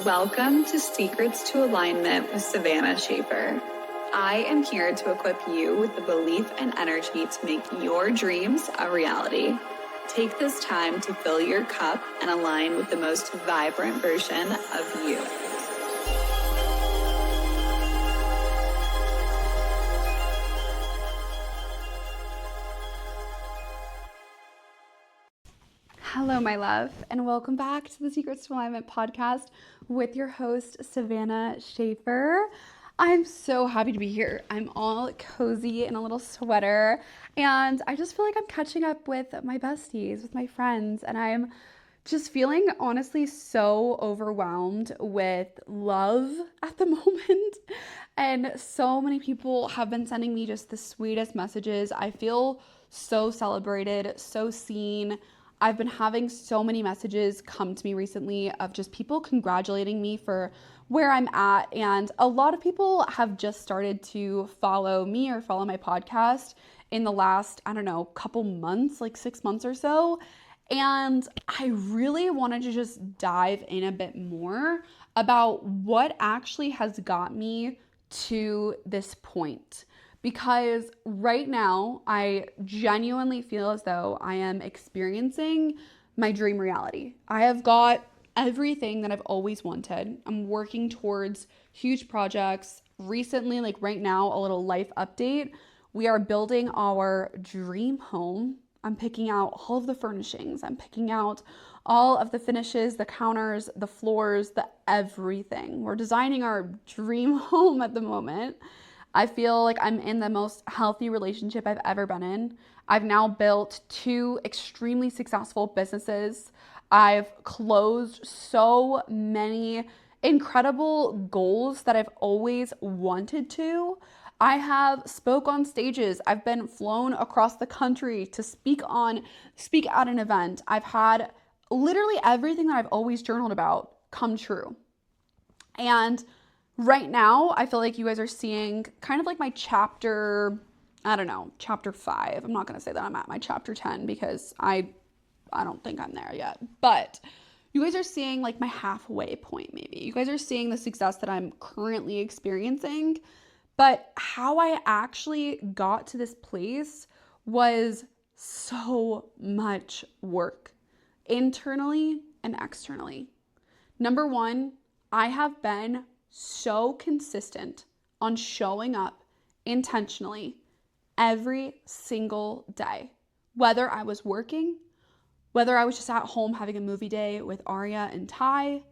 Welcome to Secrets to Alignment with Savannah Schaffer. I am here to equip you with the belief and energy to make your dreams a reality. Take this time to fill your cup and align with the most vibrant version of you. Hello, my love, and welcome back to the Secrets to Alignment podcast with your host, Savannah Schaffer. I'm so happy to be here. I'm all cozy in a little sweater, and I just feel like I'm catching up with my besties, with my friends, and I'm just feeling honestly so overwhelmed with love at the moment. And so many people have been sending me just the sweetest messages. I feel so celebrated, so seen. I've been having so many messages come to me recently of just people congratulating me for where I'm at. And a lot of people have just started to follow me or follow my podcast in the last, couple months, like 6 months or so. And I really wanted to just dive in a bit more about what actually has got me to this point. Because right now, I genuinely feel as though I am experiencing my dream reality. I have got everything that I've always wanted. I'm working towards huge projects. Recently, like right now, a little life update. We are building our dream home. I'm picking out all of the furnishings. I'm picking out all of the finishes, the counters, the floors, the everything. We're designing our dream home at the moment. I feel like I'm in the most healthy relationship I've ever been in. I've now built 2 extremely successful businesses. I've closed so many incredible goals that I've always wanted to. I have spoke on stages. I've been flown across the country to speak at an event. I've had literally everything that I've always journaled about come true. And right now, I feel like you guys are seeing kind of like my chapter 5. I'm not going to say that I'm at my chapter 10 because I don't think I'm there yet. But you guys are seeing like my halfway point maybe. You guys are seeing the success that I'm currently experiencing. But how I actually got to this place was so much work, internally and externally. Number 1, I have been so consistent on showing up intentionally every single day, whether I was working, whether I was just at home having a movie day with Arya and Ty.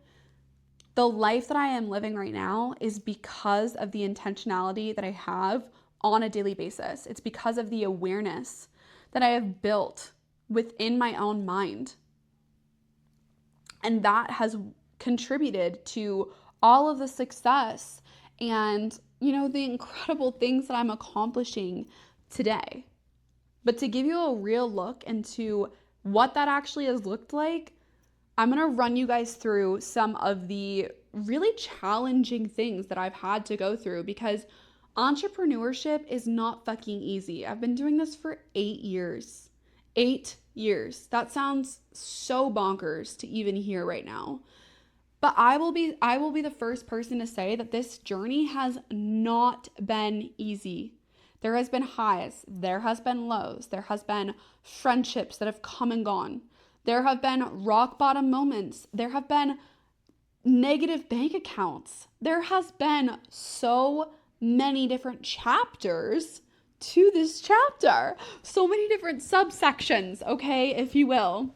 The life that I am living right now is because of the intentionality that I have on a daily basis. It's because of the awareness that I have built within my own mind. And that has contributed to all of the success and, the incredible things that I'm accomplishing today. But to give you a real look into what that actually has looked like, I'm going to run you guys through some of the really challenging things that I've had to go through because entrepreneurship is not fucking easy. I've been doing this for 8 years. 8 years. That sounds so bonkers to even hear right now. But I will be the first person to say that this journey has not been easy. There has been highs, there has been lows, there has been friendships that have come and gone. There have been rock bottom moments. There have been negative bank accounts. There has been so many different chapters to this chapter. So many different subsections, okay, if you will.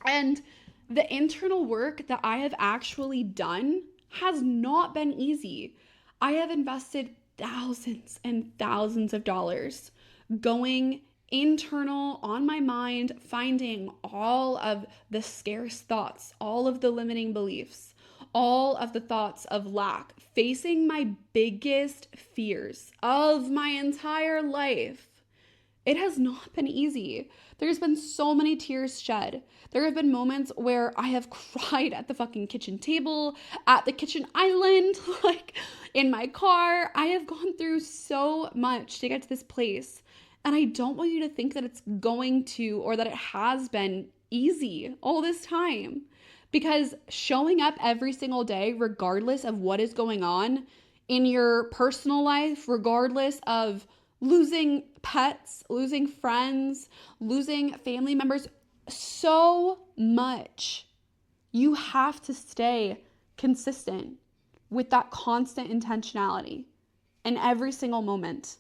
And the internal work that I have actually done has not been easy. I have invested thousands and thousands of dollars going internal on my mind, finding all of the scarce thoughts, all of the limiting beliefs, all of the thoughts of lack, facing my biggest fears of my entire life. It has not been easy. There's been so many tears shed. There have been moments where I have cried at the fucking kitchen table, at the kitchen island, like in my car. I have gone through so much to get to this place. And I don't want you to think that it's going to, or that it has been easy all this time. Because showing up every single day, regardless of what is going on in your personal life, regardless of losing pets, losing friends, losing family members, so much, you have to stay consistent with that constant intentionality in every single moment.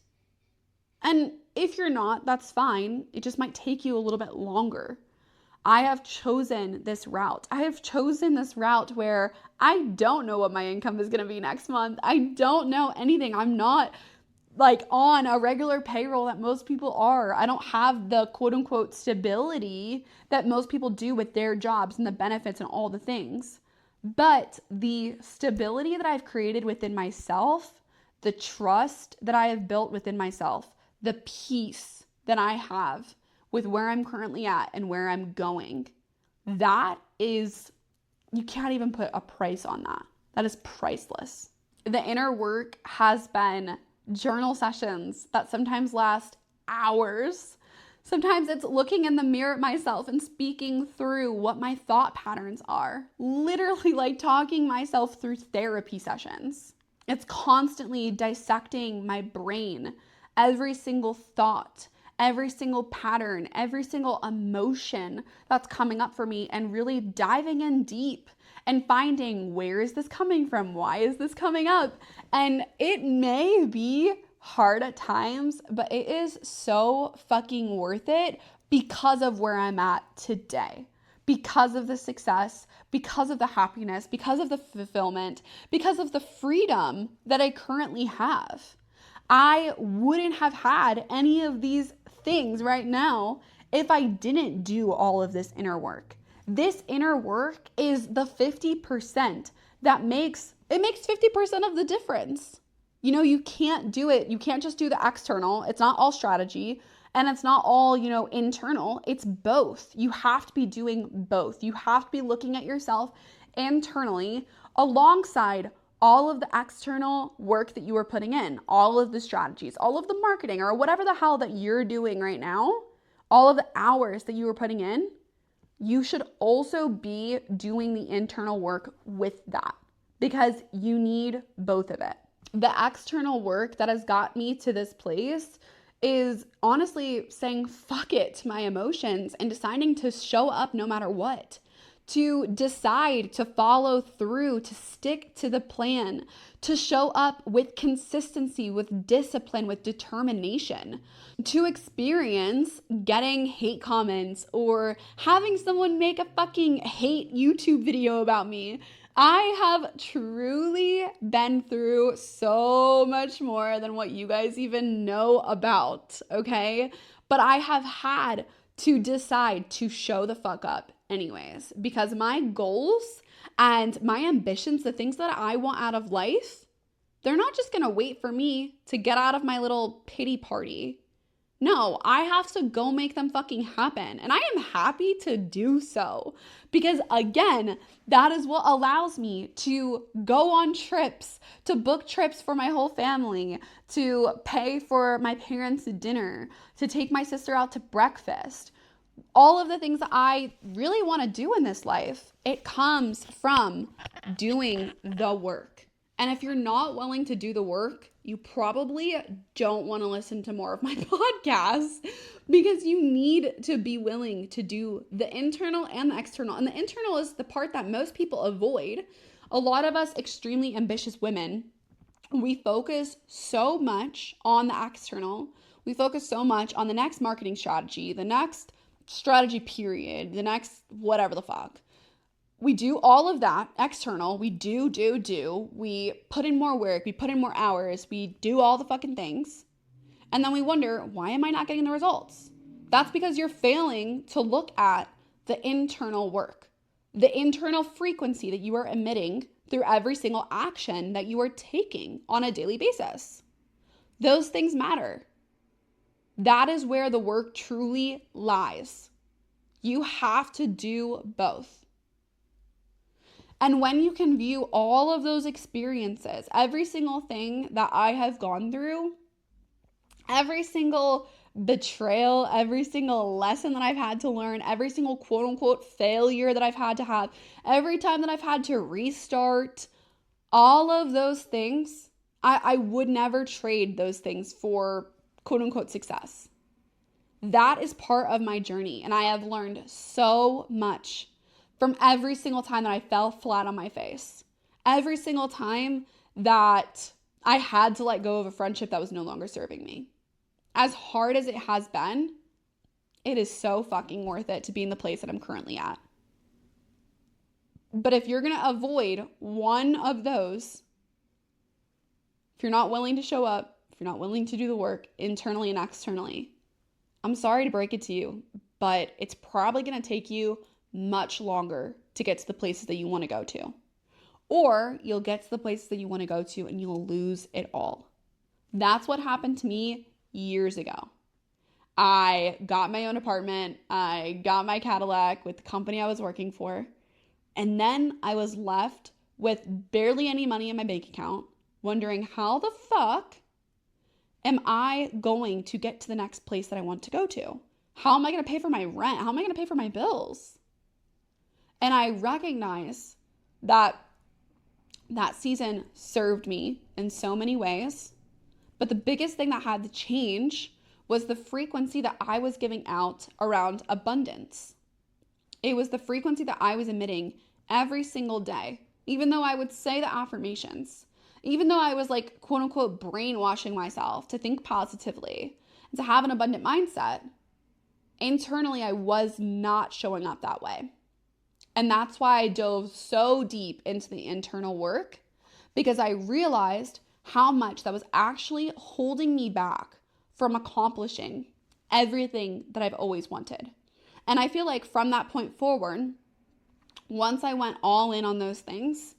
And if you're not, that's fine. It just might take you a little bit longer. I have chosen this route. I have chosen this route where I don't know what my income is going to be next month. I don't know anything. I'm not like on a regular payroll that most people are. I don't have the quote unquote stability that most people do with their jobs and the benefits and all the things. But the stability that I've created within myself, the trust that I have built within myself, the peace that I have with where I'm currently at and where I'm going, that is, you can't even put a price on that. That is priceless. The inner work has been journal sessions that sometimes last hours. Sometimes it's looking in the mirror at myself and speaking through what my thought patterns are. Literally like talking myself through therapy sessions. It's constantly dissecting my brain, every single thought, every single pattern, every single emotion that's coming up for me, and really diving in deep and finding, where is this coming from? Why is this coming up? And it may be hard at times, but it is so fucking worth it because of where I'm at today, because of the success, because of the happiness, because of the fulfillment, because of the freedom that I currently have. I wouldn't have had any of these things right now if I didn't do all of this inner work. This inner work is the 50% that makes 50% of the difference. You know, you can't do it. You can't just do the external. It's not all strategy and it's not all, internal. It's both. You have to be doing both. You have to be looking at yourself internally alongside all of the external work that you are putting in, all of the strategies, all of the marketing, or whatever the hell that you're doing right now, all of the hours that you are putting in, you should also be doing the internal work with that, because you need both of it. The external work that has got me to this place is honestly saying fuck it to my emotions and deciding to show up no matter what. To decide to follow through, to stick to the plan, to show up with consistency, with discipline, with determination, to experience getting hate comments or having someone make a fucking hate YouTube video about me. I have truly been through so much more than what you guys even know about, okay? But I have had to decide to show the fuck up anyways, because my goals and my ambitions, the things that I want out of life, they're not just gonna wait for me to get out of my little pity party. No, I have to go make them fucking happen. And I am happy to do so because, again, that is what allows me to go on trips, to book trips for my whole family, to pay for my parents' dinner, to take my sister out to breakfast. All of the things that I really want to do in this life, it comes from doing the work. And if you're not willing to do the work, you probably don't want to listen to more of my podcasts, because you need to be willing to do the internal and the external. And the internal is the part that most people avoid. A lot of us extremely ambitious women, we focus so much on the external. We focus so much on the next marketing strategy, the next strategy period, the next whatever the fuck. We do all of that external. We do. We put in more work. We put in more hours. We do all the fucking things. And then we wonder, why am I not getting the results? That's because you're failing to look at the internal work, the internal frequency that you are emitting through every single action that you are taking on a daily basis. Those things matter. That is where the work truly lies. You have to do both. And when you can view all of those experiences, every single thing that I have gone through, every single betrayal, every single lesson that I've had to learn, every single quote unquote failure that I've had to have, every time that I've had to restart, all of those things, I would never trade those things for quote unquote success. That is part of my journey. And I have learned so much from every single time that I fell flat on my face. Every single time that I had to let go of a friendship that was no longer serving me. As hard as it has been, it is so fucking worth it to be in the place that I'm currently at. But if you're going to avoid one of those, if you're not willing to show up, if you're not willing to do the work internally and externally, I'm sorry to break it to you, but it's probably going to take you much longer to get to the places that you want to go to. Or you'll get to the places that you want to go to and you'll lose it all. That's what happened to me years ago. I got my own apartment. I got my Cadillac with the company I was working for. And then I was left with barely any money in my bank account, wondering how the fuck am I going to get to the next place that I want to go to? How am I going to pay for my rent? How am I going to pay for my bills? And I recognize that season served me in so many ways. But the biggest thing that had to change was the frequency that I was giving out around abundance. It was the frequency that I was emitting every single day, even though I would say the affirmations, even though I was like, quote unquote, brainwashing myself to think positively and to have an abundant mindset. Internally, I was not showing up that way. And that's why I dove so deep into the internal work, because I realized how much that was actually holding me back from accomplishing everything that I've always wanted. And I feel like from that point forward, once I went all in on those things,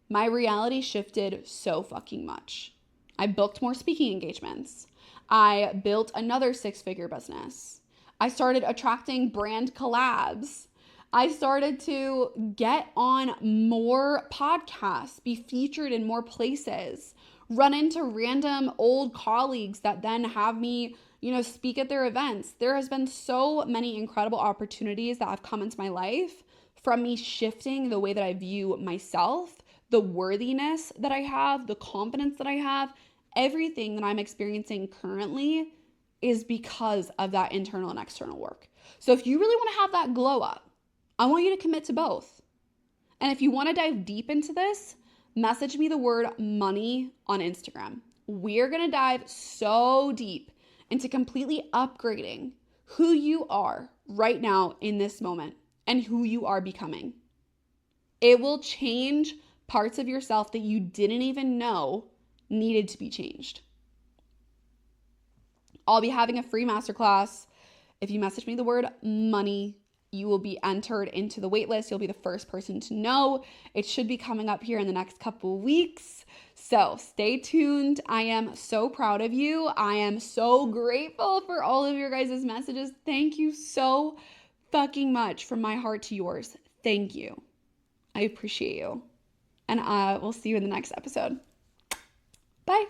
my reality shifted so fucking much. I booked more speaking engagements. I built another 6-figure business. I started attracting brand collabs. I started to get on more podcasts, be featured in more places, run into random old colleagues that then have me, speak at their events. There has been so many incredible opportunities that have come into my life from me shifting the way that I view myself, the worthiness that I have, the confidence that I have. Everything that I'm experiencing currently is because of that internal and external work. So if you really want to have that glow up, I want you to commit to both. And if you want to dive deep into this, message me the word money on Instagram. We're going to dive so deep into completely upgrading who you are right now in this moment and who you are becoming. It will change parts of yourself that you didn't even know needed to be changed. I'll be having a free masterclass. If you message me the word money, you will be entered into the waitlist. You'll be the first person to know. It should be coming up here in the next couple of weeks. So stay tuned. I am so proud of you. I am so grateful for all of your guys' messages. Thank you so fucking much from my heart to yours. Thank you. I appreciate you. And we'll see you in the next episode. Bye.